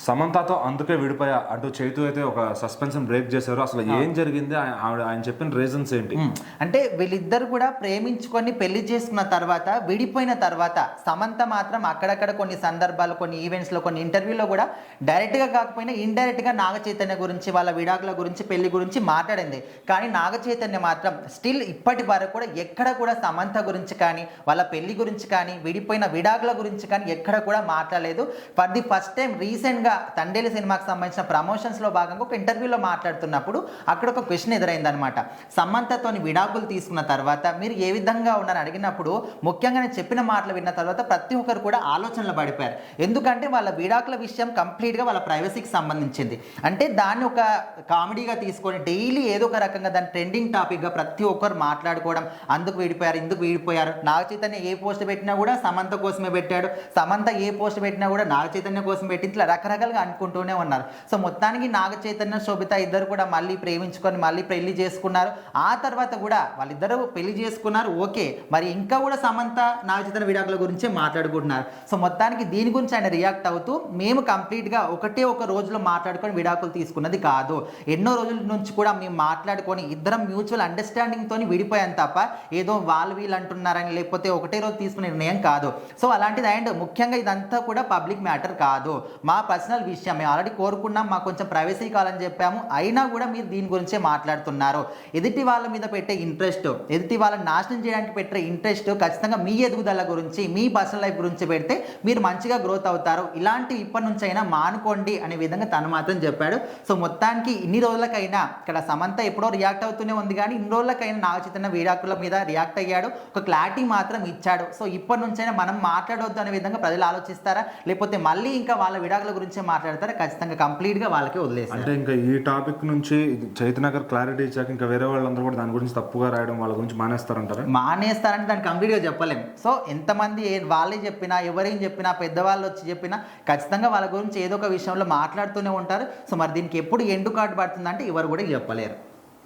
సమంతతో అందుకే విడిపోయా అంటూ చైతు అయితే ఒక సస్పెన్షన్ బ్రేక్ చేశారు. అసలు ఏం జరిగింది, ఆయన చెప్పిన రీజన్స్ ఏంటి? అంటే వీళ్ళిద్దరు కూడా ప్రేమించుకొని పెళ్లి చేసుకున్న తర్వాత విడిపోయిన తర్వాత సమంత మాత్రం అక్కడక్కడ కొన్ని సందర్భాలు, కొన్ని ఈవెంట్స్లో, కొన్ని ఇంటర్వ్యూలో కూడా డైరెక్ట్గా కాకపోయినా ఇండైరెక్ట్గా నాగ చైతన్య గురించి, వాళ్ళ విడాకుల గురించి, పెళ్లి గురించి మాట్లాడింది. కానీ నాగ చైతన్య మాత్రం స్టిల్ ఇప్పటి వరకు కూడా ఎక్కడ కూడా సమంత గురించి కానీ, వాళ్ళ పెళ్లి గురించి కానీ, విడిపోయిన విడాకుల గురించి కానీ ఎక్కడ కూడా మాట్లాడలేదు. ఫర్ ది ఫస్ట్ టైం రీసెంట్గా తండేలి సినిమాకి సంబంధించిన ప్రమోషన్స్లో భాగంగా ఒక ఇంటర్వ్యూలో మాట్లాడుతున్నప్పుడు అక్కడ ఒక క్వశ్చన్ ఎదురైందనమాట. సమంతతోని విడాకులు తీసుకున్న తర్వాత మీరు ఏ విధంగా ఉన్నారని అడిగినప్పుడు ముఖ్యంగా నేను చెప్పిన మాటలు విన్న తర్వాత ప్రతి ఒక్కరు కూడా ఆలోచనలో పడిపోయారు. ఎందుకంటే వాళ్ళ విడాకుల విషయం కంప్లీట్గా వాళ్ళ ప్రైవసీకి సంబంధించింది. అంటే దాన్ని ఒక కామెడీగా తీసుకొని డైలీ ఏదో ఒక రకంగా దాన్ని ట్రెండింగ్ టాపిక్గా ప్రతి ఒక్కరు మాట్లాడుకోవడం, అందుకు విడిపోయారు, ఇందుకు విడిపోయారు. నాగ చైతన్య ఏ పోస్ట్ పెట్టినా కూడా సమంత కోసమే పెట్టాడు, సమంత ఏ పోస్ట్ పెట్టినా కూడా నాగ చైతన్య కోసం పెట్టి, ఇట్లా రకరకాలుగా అనుకుంటూనే ఉన్నారు. సో మొత్తానికి నాగ చైతన్య, శోభిత ఇద్దరు కూడా మళ్ళీ ప్రేమించుకొని మళ్ళీ పెళ్లి చేసుకున్నారు. ఆ తర్వాత కూడా వాళ్ళిద్దరూ పెళ్లి చేసుకున్నారు, ఓకే. మరి ఇంకా కూడా సమంత నాగ చైతన్య విడాకుల గురించే మాట్లాడుకుంటున్నారు. సో మొత్తానికి దీని గురించి ఆయన రియాక్ట్ అవుతూ, మేము కంప్లీట్గా ఒకటే ఒక రోజులో మాట్లాడుకొని విడాకులు తీసుకున్నది కాదు, ఎన్నో రోజుల నుంచి కూడా మేము మాట్లాడుకొని ఇద్దరం మ్యూచువల్ అండర్స్టాండింగ్తో విడిపోయాం తప్ప ఏదో వాళ్ళు వీళ్ళు అంటున్నారని లేకపోతే ఒకటే రోజు తీసుకునే నిర్ణయం కాదు. సో అలాంటిది. అండ్ ముఖ్యంగా ఇదంతా కూడా పబ్లిక్ మ్యాటర్ కాదు, మా పర్సనల్ విషయం. మేము ఆల్రెడీ కోరుకున్నాం, మాకు కొంచెం ప్రైవసీ కావాలని చెప్పాము, అయినా కూడా మీరు దీని గురించే మాట్లాడుతున్నారు. ఎదుటి వాళ్ళ మీద పెట్టే ఇంట్రెస్ట్, ఎదుటి వాళ్ళని నాశనం చేయడానికి పెట్టే ఇంట్రెస్ట్ ఖచ్చితంగా మీ ఎదుగుదల గురించి, మీ పర్సనల్ లైఫ్ గురించి పెడితే మీరు మంచిగా గ్రోత్ అవుతారు. ఇలాంటివి ఇప్పటి నుంచి అయినా మానుకోండి అనే విధంగా తను మాత్రం చెప్పాడు. సో మొత్తానికి ఇన్ని రోజులకైనా ఇక్కడ సమంత ఎప్పుడో రియాక్ట్ అవుతూనే ఉంది, కానీ ఇన్ని రోజులకైనా నాగ చైతన్య విడాకుల మీద రియాక్ట్ అయ్యాడు, ఒక క్లారిటీ మాత్రం ఇచ్చాడు. సో ఇప్పటి నుంచైనా మనం మాట్లాడవద్దు అనే విధంగా ప్రజలు ఆలోచిస్తారా, లేకపోతే మళ్ళీ ఇంకా వాళ్ళ విడాకుల గురించే మాట్లాడతారా? ఖచ్చితంగా కంప్లీట్గా వాళ్ళకే వదిలేస్తారు. అంటే ఇంకా ఈ టాపిక్ నుంచి చైతన్య గారు క్లారిటీ ఇచ్చాక ఇంకా వేరే వాళ్ళందరూ కూడా దాని గురించి తప్పుగా రాయడం, వాళ్ళ గురించి మానేస్తారంటారా? మానేస్తారంటే దాన్ని కంప్లీట్గా చెప్పలేం. సో ఎంతమంది వాళ్ళే చెప్పినా, ఎవరేం చెప్పినా, పెద్దవాళ్ళు వచ్చి చెప్పినా ఖచ్చితంగా వాళ్ళ గురించి ఏదో ఒక విషయంలో మాట్లాడుతూనే ఉంటారు. సో మరి దీనికి ఎప్పుడు ఎండు కార్డు పడుతుందంటే ఎవరు కూడా చెప్పలేరు.